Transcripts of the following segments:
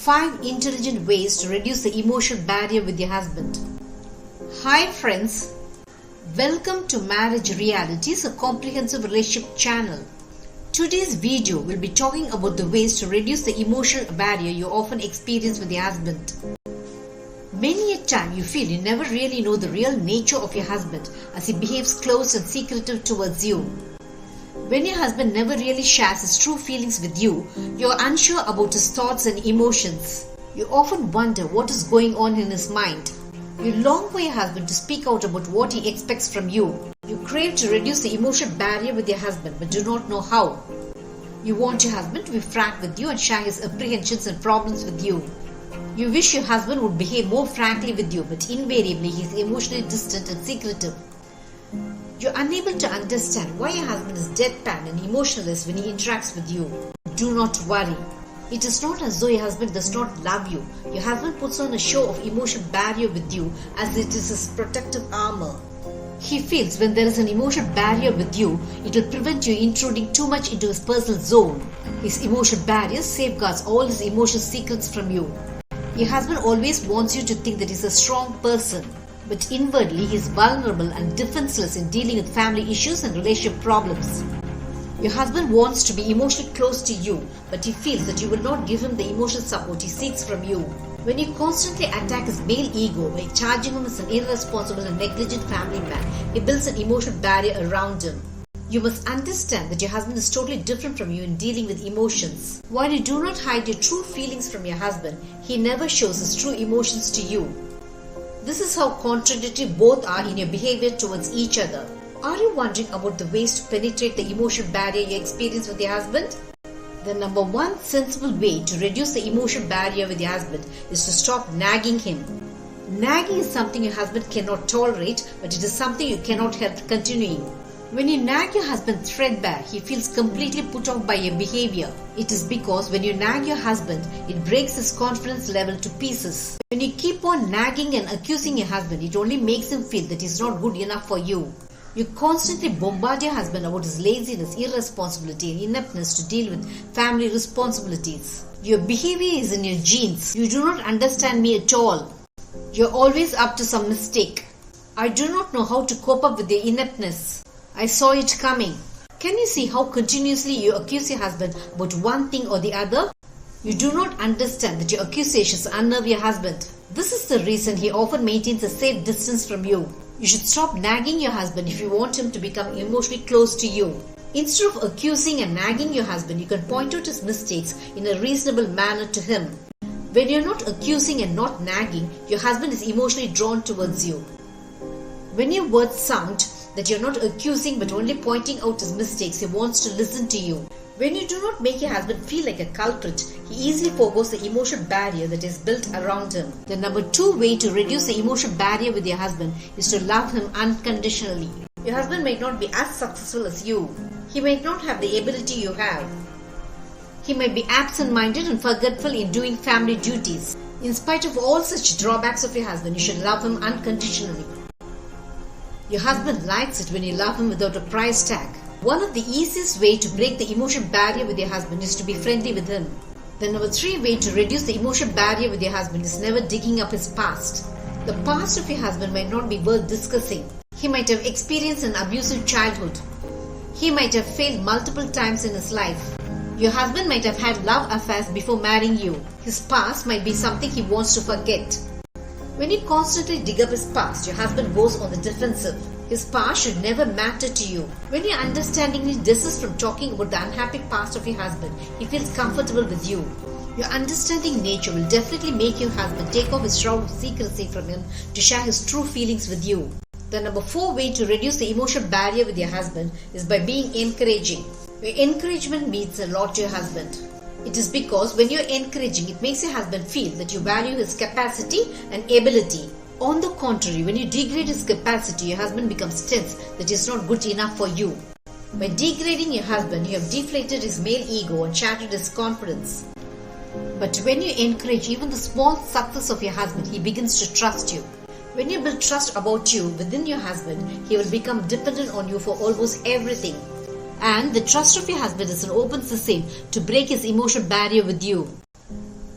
5 intelligent ways to reduce the emotional barrier with your husband. Hi friends, welcome to Marriage Realities, a comprehensive relationship channel. Today's video will be talking about the ways to reduce the emotional barrier you often experience with your husband. Many a time you feel you never really know the real nature of your husband as he behaves closed and secretive towards you. When your husband never really shares his true feelings with you, you are unsure about his thoughts and emotions. You often wonder what is going on in his mind. You long for your husband to speak out about what he expects from you. You crave to reduce the emotional barrier with your husband but do not know how. You want your husband to be frank with you and share his apprehensions and problems with you. You wish your husband would behave more frankly with you, but invariably he is emotionally distant and secretive. You're unable to understand why your husband is deadpan and emotionless when he interacts with you. Do not worry. It is not as though your husband does not love you. Your husband puts on a show of emotional barrier with you as it is his protective armor. He feels when there is an emotional barrier with you, it will prevent you intruding too much into his personal zone. His emotional barrier safeguards all his emotional secrets from you. Your husband always wants you to think that he's a strong person, but inwardly he is vulnerable and defenseless in dealing with family issues and relationship problems. Your husband wants to be emotionally close to you, but he feels that you will not give him the emotional support he seeks from you. When you constantly attack his male ego by charging him as an irresponsible and negligent family man, he builds an emotional barrier around him. You must understand that your husband is totally different from you in dealing with emotions. While you do not hide your true feelings from your husband, he never shows his true emotions to you. This is how contradictory both are in your behavior towards each other. Are you wondering about the ways to penetrate the emotional barrier you experience with your husband? The number one sensible way to reduce the emotional barrier with your husband is to stop nagging him. Nagging is something your husband cannot tolerate, but it is something you cannot help continuing. When you nag your husband threadbare, he feels completely put off by your behavior. It is because when you nag your husband, it breaks his confidence level to pieces. When you keep on nagging and accusing your husband, it only makes him feel that he's not good enough for you. You constantly bombard your husband about his laziness, irresponsibility, and ineptness to deal with family responsibilities. Your behavior is in your genes. You do not understand me at all. You're always up to some mistake. I do not know how to cope up with your ineptness. I saw it coming. Can you see how continuously you accuse your husband about one thing or the other? You do not understand that your accusations unnerve your husband. This is the reason he often maintains a safe distance from you. You should stop nagging your husband if you want him to become emotionally close to you. Instead of accusing and nagging your husband, you can point out his mistakes in a reasonable manner to him. When you're not accusing and not nagging, your husband is emotionally drawn towards you. When your words sound that you're not accusing but only pointing out his mistakes, he wants to listen to you. When you do not make your husband feel like a culprit, he easily forgoes the emotional barrier that is built around him. The number 2 way to reduce the emotional barrier with your husband is to love him unconditionally. Your husband might not be as successful as you. He might not have the ability you have. He might be absent-minded and forgetful in doing family duties. In spite of all such drawbacks of your husband, you should love him unconditionally. Your husband likes it when you love him without a price tag. One of the easiest ways to break the emotional barrier with your husband is to be friendly with him. The number 3 way to reduce the emotional barrier with your husband is never digging up his past. The past of your husband might not be worth discussing. He might have experienced an abusive childhood. He might have failed multiple times in his life. Your husband might have had love affairs before marrying you. His past might be something he wants to forget. When you constantly dig up his past, your husband goes on the defensive. His past should never matter to you. When you understandingly desist from talking about the unhappy past of your husband, he feels comfortable with you. Your understanding nature will definitely make your husband take off his shroud of secrecy from him to share his true feelings with you. The number 4 way to reduce the emotional barrier with your husband is by being encouraging. Your encouragement means a lot to your husband. It is because when you're encouraging, it makes your husband feel that you value his capacity and ability. On the contrary, when you degrade his capacity, your husband becomes tense that he's not good enough for you. By degrading your husband, you have deflated his male ego and shattered his confidence. But when you encourage even the small success of your husband, he begins to trust you. When you build trust about you within your husband, he will become dependent on you for almost everything. And the trust of your husband is an open sesame to break his emotional barrier with you.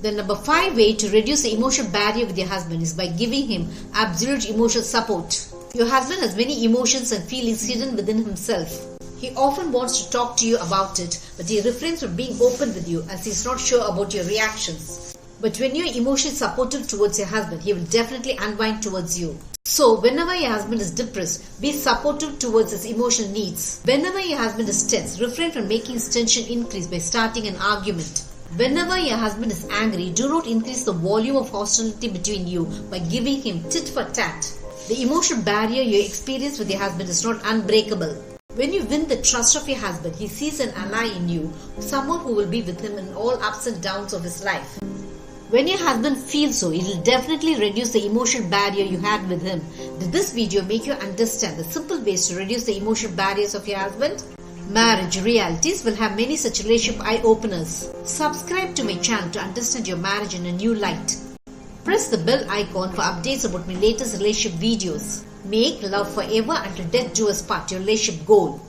The number 5 way to reduce the emotional barrier with your husband is by giving him absolute emotional support. Your husband has many emotions and feelings hidden within himself. He often wants to talk to you about it, but he refrains from being open with you as he is not sure about your reactions. But when you are emotionally supportive towards your husband, he will definitely unwind towards you. So, whenever your husband is depressed, be supportive towards his emotional needs. Whenever your husband is tense, refrain from making his tension increase by starting an argument. Whenever your husband is angry, do not increase the volume of hostility between you by giving him tit for tat. The emotional barrier you experience with your husband is not unbreakable. When you win the trust of your husband, he sees an ally in you, someone who will be with him in all ups and downs of his life. When your husband feels so, it will definitely reduce the emotional barrier you had with him. Did this video make you understand the simple ways to reduce the emotional barriers of your husband? Marriage Realities will have many such relationship eye-openers. Subscribe to my channel to understand your marriage in a new light. Press the bell icon for updates about my latest relationship videos. Make love forever until death do us part, your relationship goal.